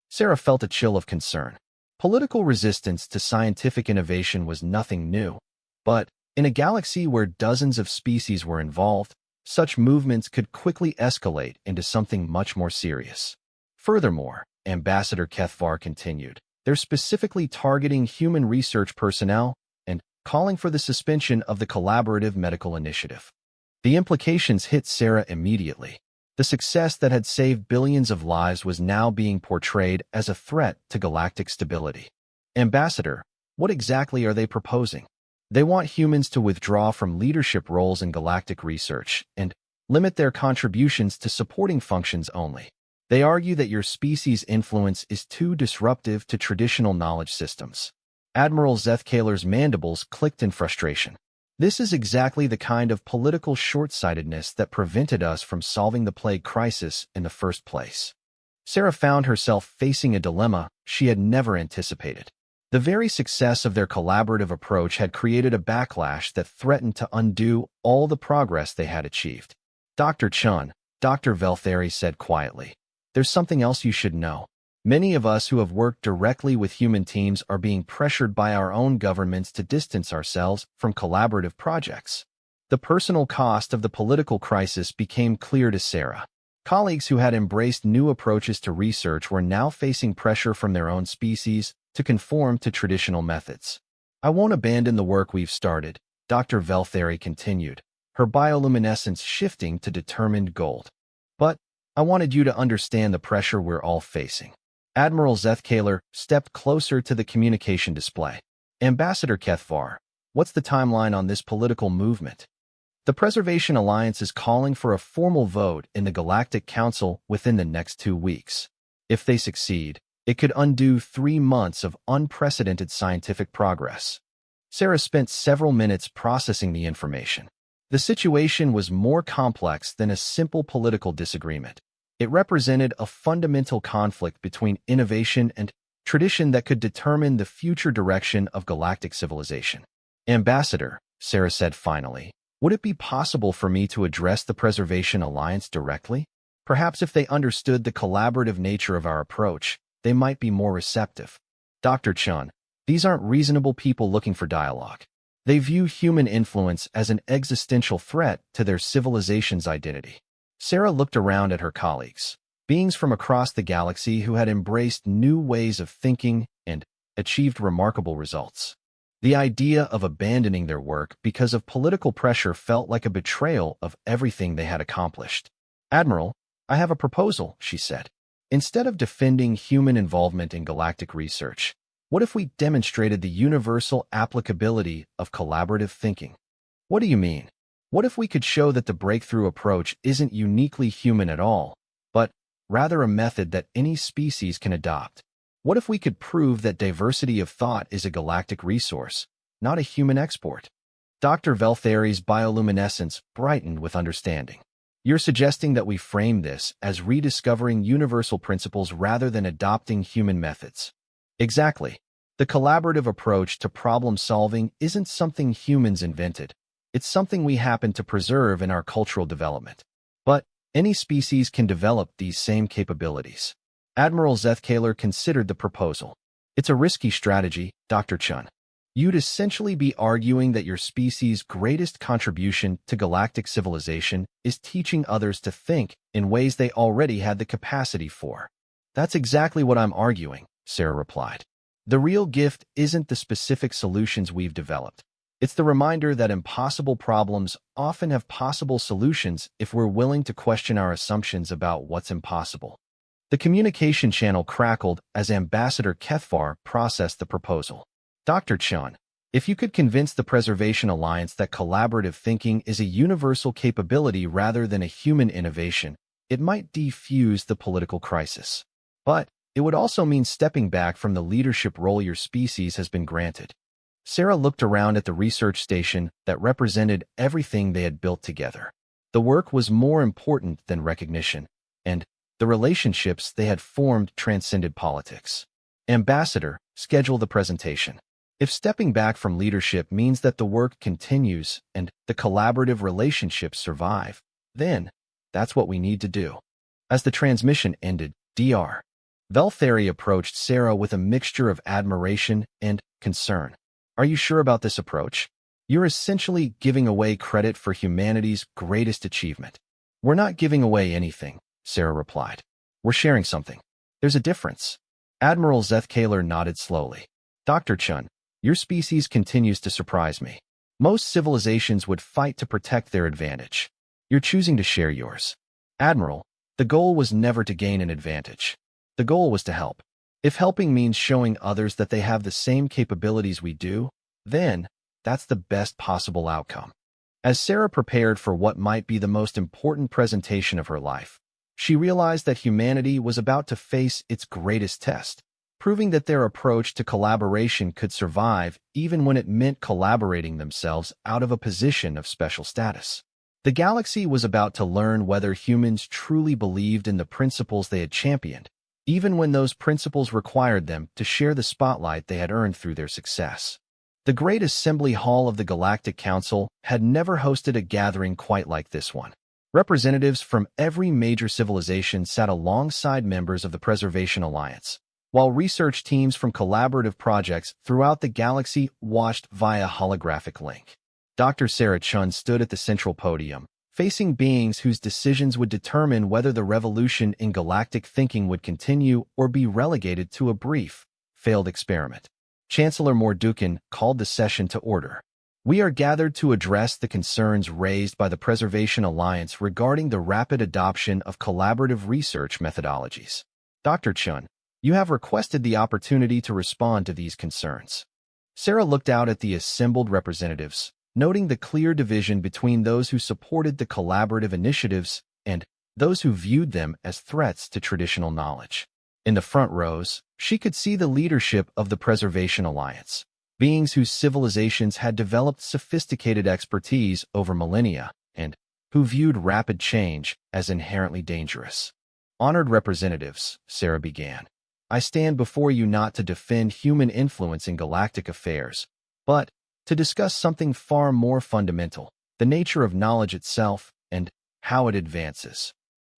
Sarah felt a chill of concern. Political resistance to scientific innovation was nothing new, but in a galaxy where dozens of species were involved, such movements could quickly escalate into something much more serious. Furthermore, Ambassador Kethvar continued, they're specifically targeting human research personnel and calling for the suspension of the collaborative medical initiative. The implications hit Sarah immediately. The success that had saved billions of lives was now being portrayed as a threat to galactic stability. Ambassador, what exactly are they proposing? They want humans to withdraw from leadership roles in galactic research and limit their contributions to supporting functions only. They argue that your species' influence is too disruptive to traditional knowledge systems. Admiral Zethkaler's mandibles clicked in frustration. This is exactly the kind of political short-sightedness that prevented us from solving the plague crisis in the first place. Sarah found herself facing a dilemma she had never anticipated. The very success of their collaborative approach had created a backlash that threatened to undo all the progress they had achieved. Dr. Chun, Dr. Veltheri said quietly, there's something else you should know. Many of us who have worked directly with human teams are being pressured by our own governments to distance ourselves from collaborative projects. The personal cost of the political crisis became clear to Sarah. Colleagues who had embraced new approaches to research were now facing pressure from their own species to conform to traditional methods. I won't abandon the work we've started, Dr. Veltheri continued, her bioluminescence shifting to determined gold. But I wanted you to understand the pressure we're all facing. Admiral Zethkaler stepped closer to the communication display. Ambassador Kethvar, what's the timeline on this political movement? The Preservation Alliance is calling for a formal vote in the Galactic Council within the next 2 weeks. If they succeed, it could undo 3 months of unprecedented scientific progress. Sarah spent several minutes processing the information. The situation was more complex than a simple political disagreement. It represented a fundamental conflict between innovation and tradition that could determine the future direction of galactic civilization. Ambassador, Sarah said finally, would it be possible for me to address the Preservation Alliance directly? Perhaps if they understood the collaborative nature of our approach, they might be more receptive. Dr. Chun, these aren't reasonable people looking for dialogue. They view human influence as an existential threat to their civilization's identity. Sarah looked around at her colleagues, beings from across the galaxy who had embraced new ways of thinking and achieved remarkable results. The idea of abandoning their work because of political pressure felt like a betrayal of everything they had accomplished. "Admiral, I have a proposal," she said. "Instead of defending human involvement in galactic research, what if we demonstrated the universal applicability of collaborative thinking?" "What do you mean?" "What if we could show that the breakthrough approach isn't uniquely human at all, but rather a method that any species can adopt? What if we could prove that diversity of thought is a galactic resource, not a human export?" Dr. Veltheri's bioluminescence brightened with understanding. "You're suggesting that we frame this as rediscovering universal principles rather than adopting human methods." "Exactly. The collaborative approach to problem-solving isn't something humans invented. It's something we happen to preserve in our cultural development. But any species can develop these same capabilities." Admiral Zethkaler considered the proposal. "It's a risky strategy, Dr. Chun. You'd essentially be arguing that your species' greatest contribution to galactic civilization is teaching others to think in ways they already had the capacity for." "That's exactly what I'm arguing," Sarah replied. "The real gift isn't the specific solutions we've developed. It's the reminder that impossible problems often have possible solutions if we're willing to question our assumptions about what's impossible." The communication channel crackled as Ambassador Kethvar processed the proposal. "Dr. Chun, if you could convince the Preservation Alliance that collaborative thinking is a universal capability rather than a human innovation, it might defuse the political crisis. But it would also mean stepping back from the leadership role your species has been granted." Sarah looked around at the research station that represented everything they had built together. The work was more important than recognition, and the relationships they had formed transcended politics. "Ambassador, schedule the presentation. If stepping back from leadership means that the work continues and the collaborative relationships survive, then that's what we need to do." As the transmission ended, Dr. Veltheri approached Sarah with a mixture of admiration and concern. "Are you sure about this approach? You're essentially giving away credit for humanity's greatest achievement." "We're not giving away anything," Sarah replied. "We're sharing something. There's a difference." Admiral Zethkaler nodded slowly. "Dr. Chun, your species continues to surprise me. Most civilizations would fight to protect their advantage. You're choosing to share yours." "Admiral, the goal was never to gain an advantage. The goal was to help. If helping means showing others that they have the same capabilities we do, then that's the best possible outcome." As Sarah prepared for what might be the most important presentation of her life, she realized that humanity was about to face its greatest test, proving that their approach to collaboration could survive even when it meant collaborating themselves out of a position of special status. The galaxy was about to learn whether humans truly believed in the principles they had championed, even when those principles required them to share the spotlight they had earned through their success. The Great Assembly Hall of the Galactic Council had never hosted a gathering quite like this one. Representatives from every major civilization sat alongside members of the Preservation Alliance, while research teams from collaborative projects throughout the galaxy watched via holographic link. Dr. Sarah Chun stood at the central podium, facing beings whose decisions would determine whether the revolution in galactic thinking would continue or be relegated to a brief, failed experiment. Chancellor Mordukin called the session to order. "We are gathered to address the concerns raised by the Preservation Alliance regarding the rapid adoption of collaborative research methodologies. Dr. Chun, you have requested the opportunity to respond to these concerns." Sarah looked out at the assembled representatives, noting the clear division between those who supported the collaborative initiatives and those who viewed them as threats to traditional knowledge. In the front rows, she could see the leadership of the Preservation Alliance, beings whose civilizations had developed sophisticated expertise over millennia and who viewed rapid change as inherently dangerous. "Honored representatives," Sarah began, "I stand before you not to defend human influence in galactic affairs, but to discuss something far more fundamental, the nature of knowledge itself and how it advances."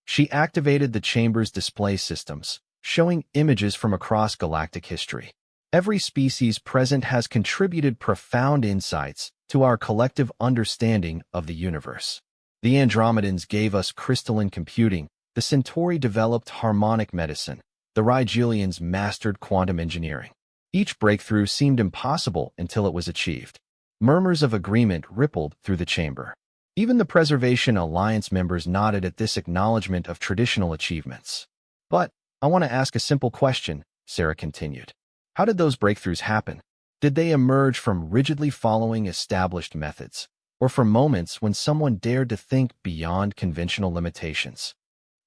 She activated the chamber's display systems, showing images from across galactic history. Every species present has contributed profound insights to our collective understanding of the universe. The Andromedans gave us crystalline computing, the Centauri developed harmonic medicine, the Rigelians mastered quantum engineering. Each breakthrough seemed impossible until it was achieved. Murmurs of agreement rippled through the chamber. Even the Preservation Alliance members nodded at this acknowledgement of traditional achievements. But I want to ask a simple question, Sarah continued. How did those breakthroughs happen? Did they emerge from rigidly following established methods, or from moments when someone dared to think beyond conventional limitations?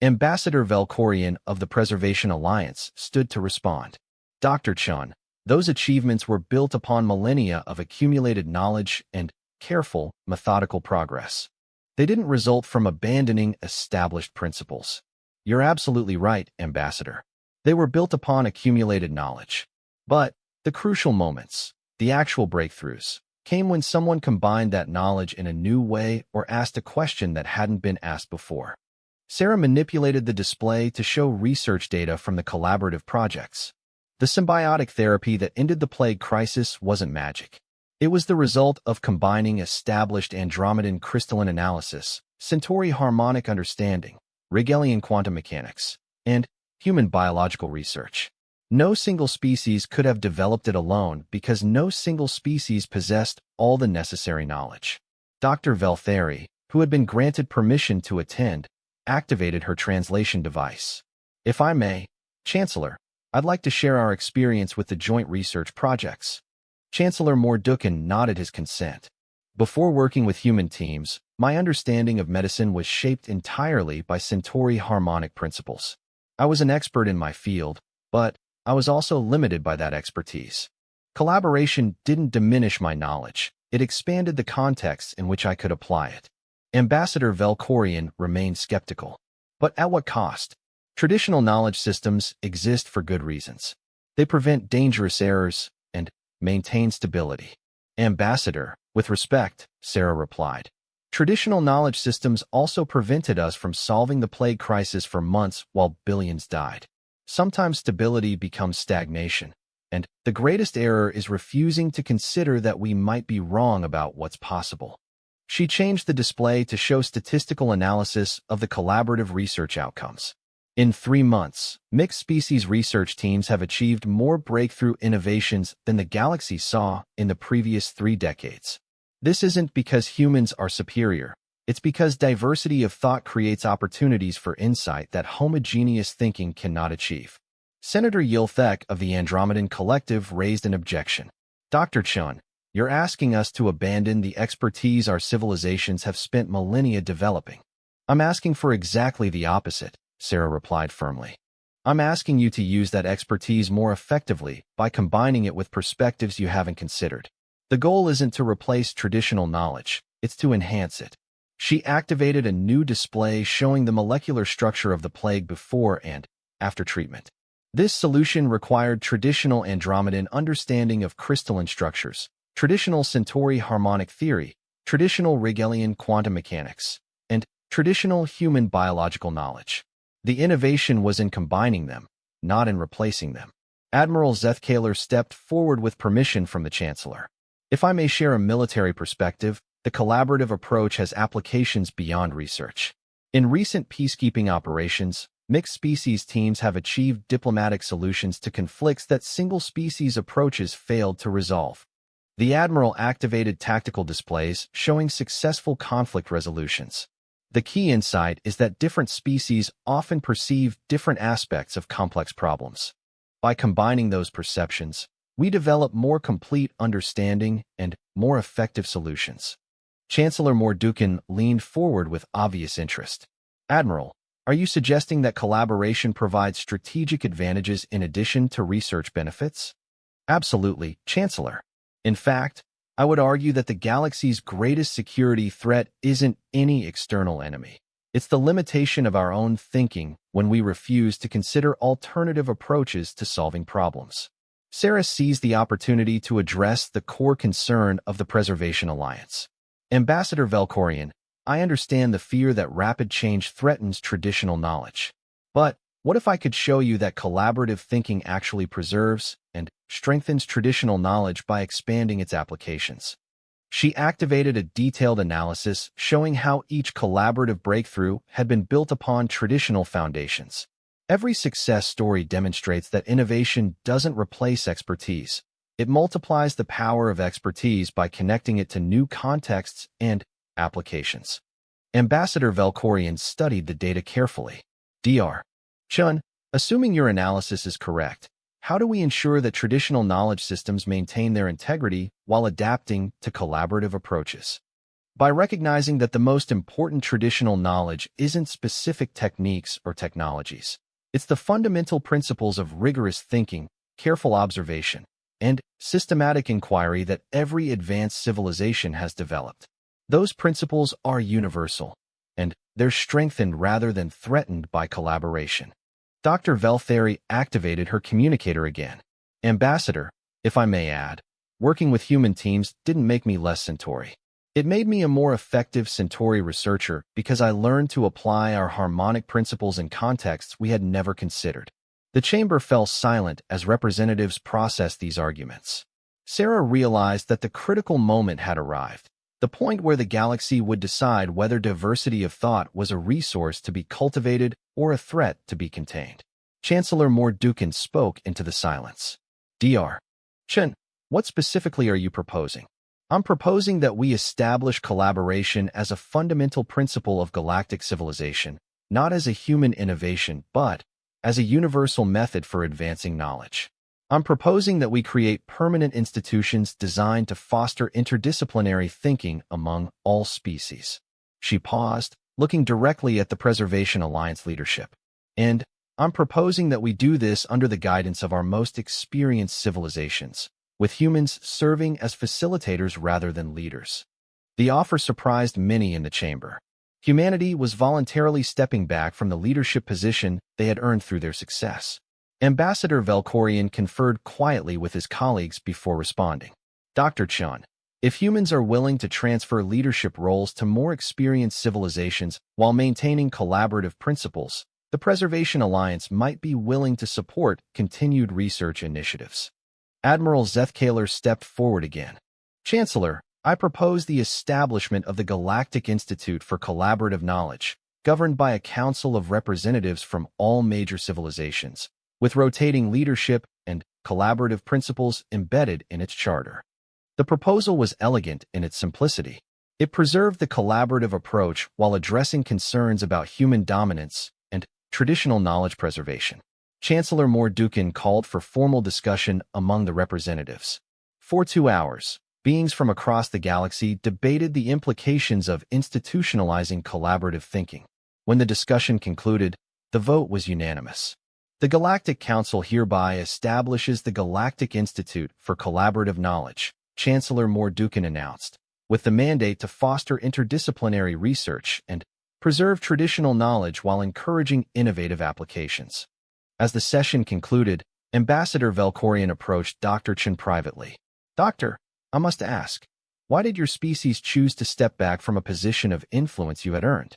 Ambassador Velkorian of the Preservation Alliance stood to respond. Dr. Chun, those achievements were built upon millennia of accumulated knowledge and careful, methodical progress. They didn't result from abandoning established principles. You're absolutely right, Ambassador. They were built upon accumulated knowledge. But the crucial moments, the actual breakthroughs, came when someone combined that knowledge in a new way or asked a question that hadn't been asked before. Sarah manipulated the display to show research data from the collaborative projects. The symbiotic therapy that ended the plague crisis wasn't magic. It was the result of combining established Andromedan crystalline analysis, Centauri harmonic understanding, Rigelian quantum mechanics, and human biological research. No single species could have developed it alone because no single species possessed all the necessary knowledge. Dr. Veltheri, who had been granted permission to attend, activated her translation device. If I may, Chancellor, I'd like to share our experience with the joint research projects. Chancellor Mordukin nodded his consent. Before working with human teams, my understanding of medicine was shaped entirely by Centauri harmonic principles. I was an expert in my field, but I was also limited by that expertise. Collaboration didn't diminish my knowledge, it expanded the context in which I could apply it. Ambassador Velkorian remained skeptical. But at what cost? Traditional knowledge systems exist for good reasons. They prevent dangerous errors and maintain stability. Ambassador, with respect, Sarah replied. Traditional knowledge systems also prevented us from solving the plague crisis for months while billions died. Sometimes stability becomes stagnation, and the greatest error is refusing to consider that we might be wrong about what's possible. She changed the display to show statistical analysis of the collaborative research outcomes. In 3 months, mixed species research teams have achieved more breakthrough innovations than the galaxy saw in the previous 3 decades. This isn't because humans are superior. It's because diversity of thought creates opportunities for insight that homogeneous thinking cannot achieve. Senator Yilthek of the Andromedan Collective raised an objection. Dr. Chun, you're asking us to abandon the expertise our civilizations have spent millennia developing. I'm asking for exactly the opposite, Sarah replied firmly. I'm asking you to use that expertise more effectively by combining it with perspectives you haven't considered. The goal isn't to replace traditional knowledge, it's to enhance it. She activated a new display showing the molecular structure of the plague before and after treatment. This solution required traditional Andromedan understanding of crystalline structures, traditional Centauri harmonic theory, traditional Rigelian quantum mechanics, and traditional human biological knowledge. The innovation was in combining them, not in replacing them. Admiral Zethkaler stepped forward with permission from the Chancellor. If I may share a military perspective, the collaborative approach has applications beyond research. In recent peacekeeping operations, mixed species teams have achieved diplomatic solutions to conflicts that single-species approaches failed to resolve. The Admiral activated tactical displays showing successful conflict resolutions. The key insight is that different species often perceive different aspects of complex problems. By combining those perceptions, we develop more complete understanding and more effective solutions. Chancellor Mordukin leaned forward with obvious interest. Admiral, are you suggesting that collaboration provides strategic advantages in addition to research benefits? Absolutely, Chancellor. In fact, I would argue that the galaxy's greatest security threat isn't any external enemy. It's the limitation of our own thinking when we refuse to consider alternative approaches to solving problems. Sarah seized the opportunity to address the core concern of the Preservation Alliance. Ambassador Velkorian, I understand the fear that rapid change threatens traditional knowledge. But what if I could show you that collaborative thinking actually preserves and strengthens traditional knowledge by expanding its applications? She activated a detailed analysis showing how each collaborative breakthrough had been built upon traditional foundations. Every success story demonstrates that innovation doesn't replace expertise. It multiplies the power of expertise by connecting it to new contexts and applications. Ambassador Velkorian studied the data carefully. Dr. Chun, assuming your analysis is correct, how do we ensure that traditional knowledge systems maintain their integrity while adapting to collaborative approaches? By recognizing that the most important traditional knowledge isn't specific techniques or technologies. It's the fundamental principles of rigorous thinking, careful observation, and systematic inquiry that every advanced civilization has developed. Those principles are universal, and they're strengthened rather than threatened by collaboration. Dr. Veltheri activated her communicator again. Ambassador, if I may add, working with human teams didn't make me less Centauri. It made me a more effective Centauri researcher because I learned to apply our harmonic principles in contexts we had never considered. The chamber fell silent as representatives processed these arguments. Sarah realized that the critical moment had arrived, the point where the galaxy would decide whether diversity of thought was a resource to be cultivated or a threat to be contained. Chancellor Mordukin spoke into the silence. Dr. Chen, what specifically are you proposing? I'm proposing that we establish collaboration as a fundamental principle of galactic civilization, not as a human innovation, but as a universal method for advancing knowledge. I'm proposing that we create permanent institutions designed to foster interdisciplinary thinking among all species. She paused, looking directly at the Preservation Alliance leadership. And I'm proposing that we do this under the guidance of our most experienced civilizations, with humans serving as facilitators rather than leaders. The offer surprised many in the chamber. Humanity was voluntarily stepping back from the leadership position they had earned through their success. Ambassador Velkorian conferred quietly with his colleagues before responding. Dr. Chun, if humans are willing to transfer leadership roles to more experienced civilizations while maintaining collaborative principles, the Preservation Alliance might be willing to support continued research initiatives. Admiral Zethkaler stepped forward again. Chancellor, I propose the establishment of the Galactic Institute for Collaborative Knowledge, governed by a council of representatives from all major civilizations, with rotating leadership and collaborative principles embedded in its charter. The proposal was elegant in its simplicity. It preserved the collaborative approach while addressing concerns about human dominance and traditional knowledge preservation. Chancellor Mordukin called for formal discussion among the representatives. For 2 hours, beings from across the galaxy debated the implications of institutionalizing collaborative thinking. When the discussion concluded, the vote was unanimous. The Galactic Council hereby establishes the Galactic Institute for Collaborative Knowledge, Chancellor Mordukin announced, with the mandate to foster interdisciplinary research and preserve traditional knowledge while encouraging innovative applications. As the session concluded, Ambassador Velkorian approached Dr. Chen privately. Doctor, I must ask, why did your species choose to step back from a position of influence you had earned?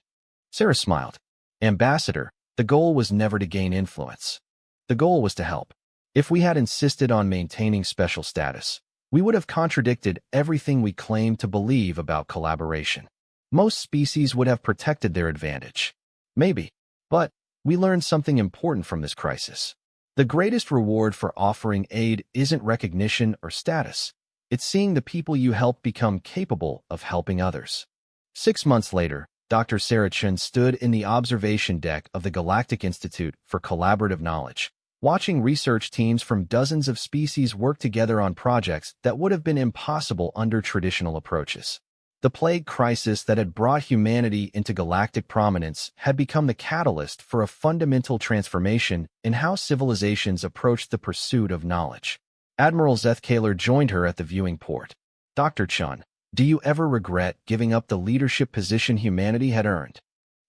Sarah smiled. Ambassador, the goal was never to gain influence. The goal was to help. If we had insisted on maintaining special status, we would have contradicted everything we claim to believe about collaboration. Most species would have protected their advantage. Maybe, but we learned something important from this crisis. The greatest reward for offering aid isn't recognition or status. It's seeing the people you help become capable of helping others. 6 months later, Dr. Sarah Chen stood in the observation deck of the Galactic Institute for Collaborative Knowledge, watching research teams from dozens of species work together on projects that would have been impossible under traditional approaches. The plague crisis that had brought humanity into galactic prominence had become the catalyst for a fundamental transformation in how civilizations approached the pursuit of knowledge. Admiral Zethkaler joined her at the viewing port. Dr. Chun, do you ever regret giving up the leadership position humanity had earned?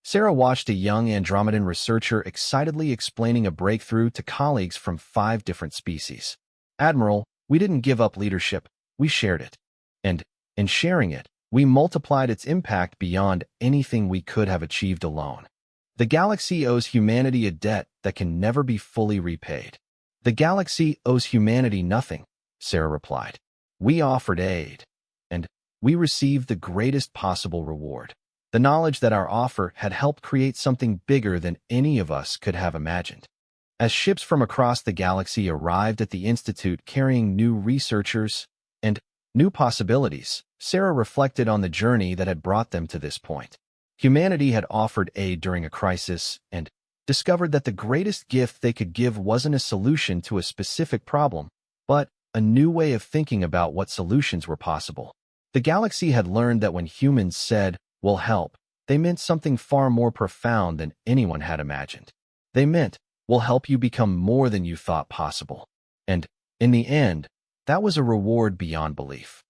Sarah watched a young Andromedan researcher excitedly explaining a breakthrough to colleagues from 5 different species. Admiral, we didn't give up leadership, we shared it. And, in sharing it, We multiplied its impact beyond anything we could have achieved alone. The galaxy owes humanity a debt that can never be fully repaid. The galaxy owes humanity nothing, Sarah replied. We offered aid, and we received the greatest possible reward. The knowledge that our offer had helped create something bigger than any of us could have imagined. As ships from across the galaxy arrived at the Institute carrying new researchers and new possibilities, Sarah reflected on the journey that had brought them to this point. Humanity had offered aid during a crisis and discovered that the greatest gift they could give wasn't a solution to a specific problem, but a new way of thinking about what solutions were possible. The galaxy had learned that when humans said, "We'll help," they meant something far more profound than anyone had imagined. They meant, "We'll help you become more than you thought possible." And, in the end, that was a reward beyond belief.